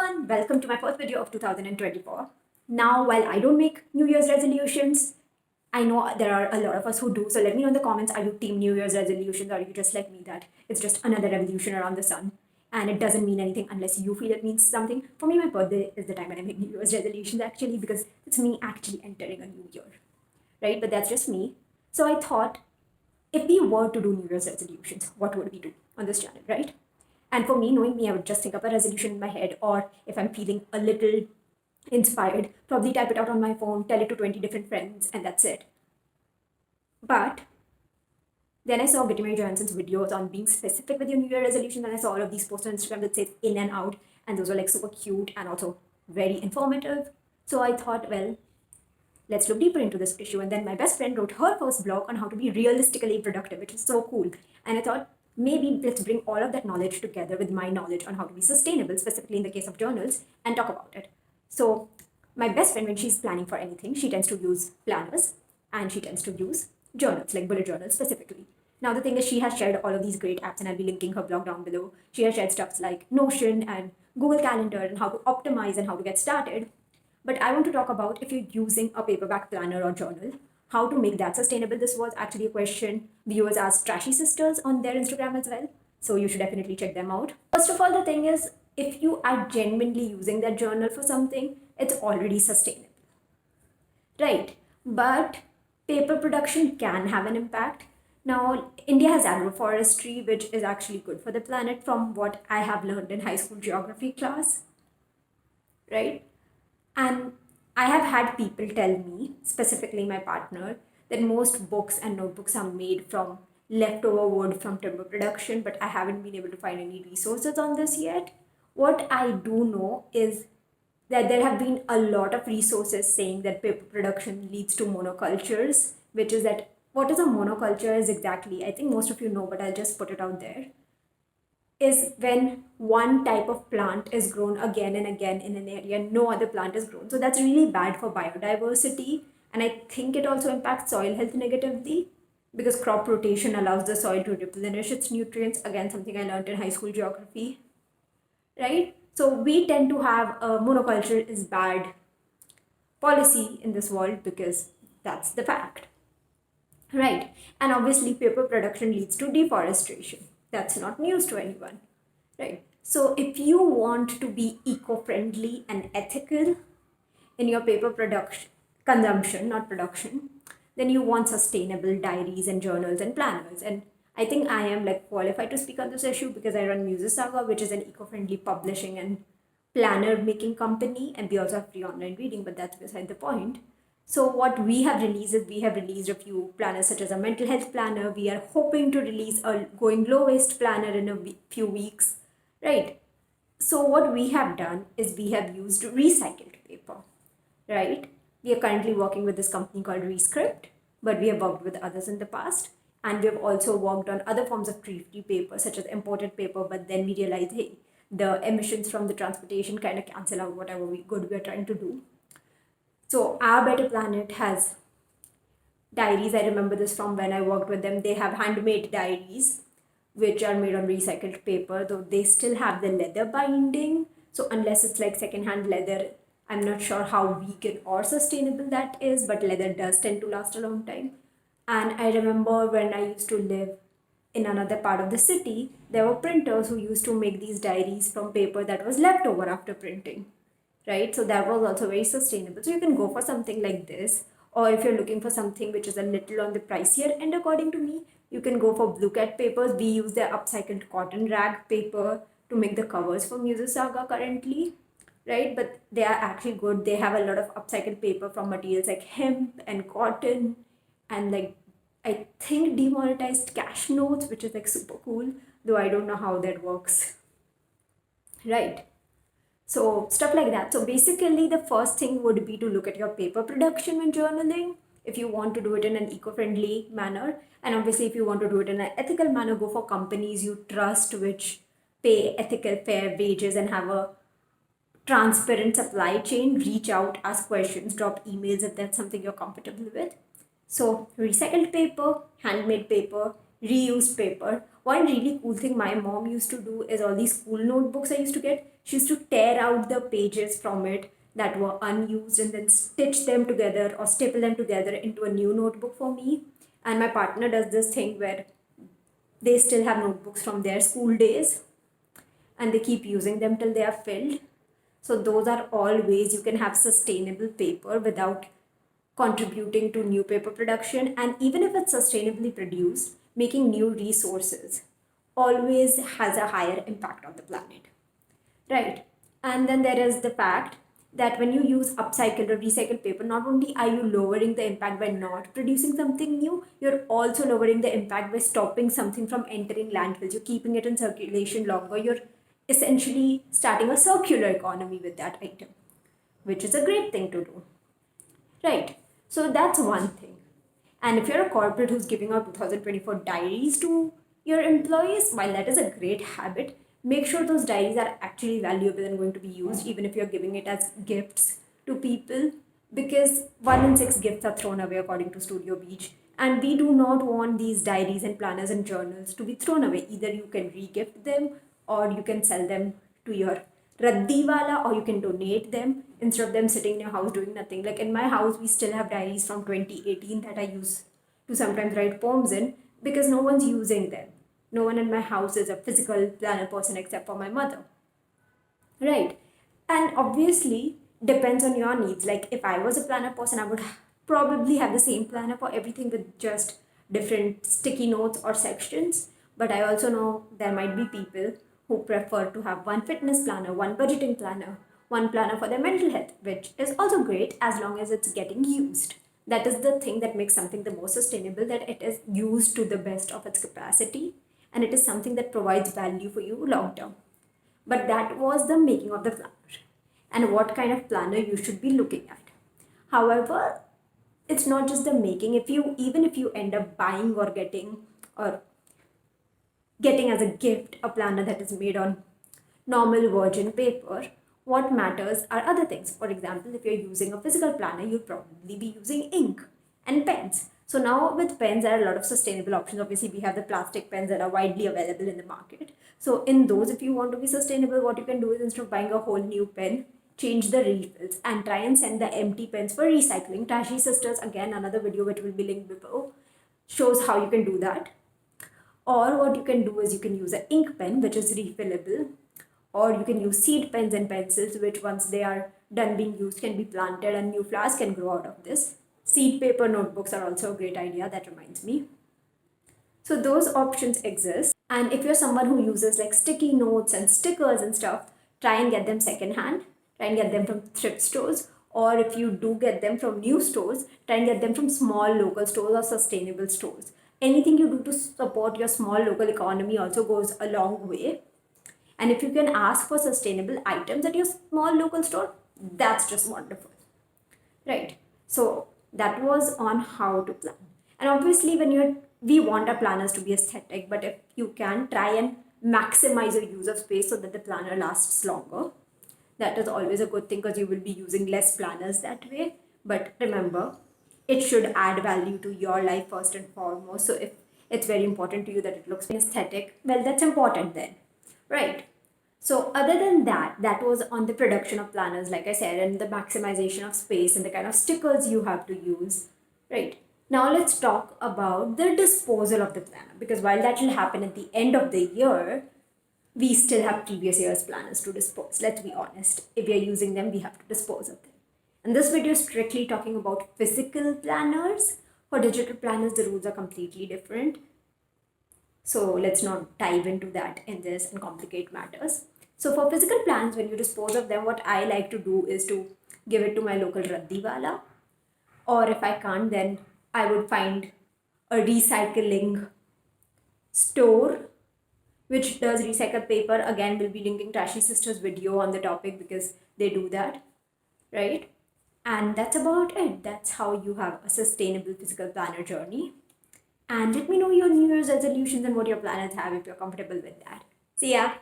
everyone, welcome to my first video of 2024. Now, while I don't make New Year's resolutions, I know there are a lot of us who do. So let me know in the comments, are you team New Year's resolutions or are you just like me that it's just another revolution around the sun and it doesn't mean anything unless you feel it means something. For me, my birthday is the time when I make New Year's resolutions actually because it's me actually entering a new year, right? But that's just me. So I thought if we were to do New Year's resolutions, what would we do on this channel, right? And for me, knowing me, I would just think up a resolution in my head, or if I'm feeling a little inspired, probably type it out on my phone, tell it to 20 different friends, and that's it. But then I saw Gittemary Johanson's videos on being specific with your New Year resolution, and I saw all of these posts on Instagram that says in and out, and those were like super cute and also very informative. So I thought, well, let's look deeper into this issue. And then my best friend wrote her first blog on how to be realistically productive, which was so cool. And I thought, maybe let's bring all of that knowledge together with my knowledge on how to be sustainable, specifically in the case of journals, and talk about it. So my best friend, when she's planning for anything, she tends to use planners and she tends to use journals, like bullet journals specifically. Now, the thing is, she has shared all of these great apps, and I'll be linking her blog down below. She has shared stuff like Notion and Google Calendar and how to optimize and how to get started. But I want to talk about if you're using a paperback planner or journal, how to make that sustainable. This was actually a question viewers asked Trashy Sisters on their Instagram as well. So you should definitely check them out. First of all, the thing is, if you are genuinely using that journal for something, it's already sustainable, right? But paper production can have an impact. Now, India has agroforestry, which is actually good for the planet from what I have learned in high school geography class, right? And I have had people tell me, specifically my partner, that most books and notebooks are made from leftover wood from timber production, but I haven't been able to find any resources on this yet. What I do know is that there have been a lot of resources saying that paper production leads to monocultures, which is that what is a monoculture is exactly, I think most of you know, but I'll just put it out there, is when one type of plant is grown again and again in an area, no other plant is grown. So that's really bad for biodiversity. And I think it also impacts soil health negatively because crop rotation allows the soil to replenish its nutrients. Again, something I learned in high school geography, right? So we tend to have a monoculture is bad policy in this world because that's the fact, right? And obviously paper production leads to deforestation. That's not news to anyone, right? So if you want to be eco-friendly and ethical in your paper production, consumption, not production, then you want sustainable diaries and journals and planners. And I think I am like qualified to speak on this issue because I run Musasaga, which is an eco-friendly publishing and planner making company, and we also have free online reading, but that's beside the point. So what we have released is we have released a few planners such as a mental health planner. We are hoping to release a going low waste planner in a few weeks, right? So what we have done is we have used recycled paper, right? We are currently working with this company called ReScript, but we have worked with others in the past. And we have also worked on other forms of tree-free paper such as imported paper, but then we realized, hey, the emissions from the transportation kind of cancel out whatever good we are trying to do. So Our Better Planet has diaries. I remember this from when I worked with them. They have handmade diaries which are made on recycled paper, though they still have the leather binding. So unless it's like secondhand leather, I'm not sure how vegan or sustainable that is, but leather does tend to last a long time. And I remember when I used to live in another part of the city, there were printers who used to make these diaries from paper that was left over after printing, right? So that was also very sustainable. So you can go for something like this, or if you're looking for something which is a little on the pricier end, according to me, you can go for BlueCat papers. We use their upcycled cotton rag paper to make the covers for Musasaga currently, right? But they are actually good. They have a lot of upcycled paper from materials like hemp and cotton and like I think demonetized cash notes, which is like super cool, though I don't know how that works, right? So stuff like that. So basically the first thing would be to look at your paper production when journaling if you want to do it in an eco-friendly manner. And obviously if you want to do it in an ethical manner, go for companies you trust which pay ethical fair wages and have a transparent supply chain. Reach out, ask questions, drop emails if that's something you're comfortable with. So recycled paper, handmade paper, reused paper. One really cool thing my mom used to do is all these school notebooks I used to get, she used to tear out the pages from it that were unused and then stitch them together or staple them together into a new notebook for me. And my partner does this thing where they still have notebooks from their school days and they keep using them till they are filled. So those are all ways you can have sustainable paper without contributing to new paper production. And even if it's sustainably produced, making new resources always has a higher impact on the planet, right? And then there is the fact that when you use upcycled or recycled paper, not only are you lowering the impact by not producing something new, you're also lowering the impact by stopping something from entering landfills. You're keeping it in circulation longer. You're essentially starting a circular economy with that item, which is a great thing to do, right? So that's one thing. And if you're a corporate who's giving out 2024 diaries to your employees, while that is a great habit, make sure those diaries are actually valuable and going to be used, even if you're giving it as gifts to people, because 1 in 6 gifts are thrown away according to Studio Beach. And we do not want these diaries and planners and journals to be thrown away. Either you can re-gift them or you can sell them to your Raddiwala, or you can donate them instead of them sitting in your house doing nothing. Like in my house, we still have diaries from 2018 that I use to sometimes write poems in because no one's using them. No one in my house is a physical planner person except for my mother. Right. And obviously, depends on your needs. Like if I was a planner person, I would probably have the same planner for everything with just different sticky notes or sections. But I also know there might be people who prefer to have one fitness planner, one budgeting planner, one planner for their mental health, which is also great as long as it's getting used. That is the thing that makes something the most sustainable, that it is used to the best of its capacity and it is something that provides value for you long term. But that was the making of the planner and what kind of planner you should be looking at. However, it's not just the making. Even if you end up buying or getting as a gift a planner that is made on normal virgin paper, what matters are other things. For example, if you're using a physical planner, you'll probably be using ink and pens. So now with pens, there are a lot of sustainable options. Obviously, we have the plastic pens that are widely available in the market. So in those, if you want to be sustainable, what you can do is instead of buying a whole new pen, change the refills and try and send the empty pens for recycling. Tashi Sisters, again, another video which will be linked below, shows how you can do that. Or what you can do is you can use an ink pen, which is refillable, or you can use seed pens and pencils, which once they are done being used can be planted and new flowers can grow out of this. Seed paper notebooks are also a great idea, that reminds me. So those options exist. And if you're someone who uses like sticky notes and stickers and stuff, try and get them secondhand, try and get them from thrift stores. Or if you do get them from new stores, try and get them from small local stores or sustainable stores. Anything you do to support your small local economy also goes a long way. And if you can ask for sustainable items at your small local store, that's just wonderful, right? So that was on how to plan. And obviously we want our planners to be aesthetic, but if you can try and maximize your use of space so that the planner lasts longer, that is always a good thing because you will be using less planners that way. But remember, it should add value to your life first and foremost. So if it's very important to you that it looks aesthetic, well, that's important then, right? So other than that, that was on the production of planners, like I said, and the maximization of space and the kind of stickers you have to use, right? Now let's talk about the disposal of the planner, because while that will happen at the end of the year, we still have previous year's planners to dispose. Let's be honest. If we are using them, we have to dispose of them. And this video is strictly talking about physical planners. For digital planners, the rules are completely different. So let's not dive into that in this and complicate matters. So for physical planners, when you dispose of them, what I like to do is to give it to my local Raddiwala. Or if I can't, then I would find a recycling store which does recycled paper. Again, we'll be linking Tashi Sisters' video on the topic because they do that, right? And that's about it. That's how you have a sustainable physical planner journey. And let me know your New Year's resolutions and what your planners have if you're comfortable with that. See ya.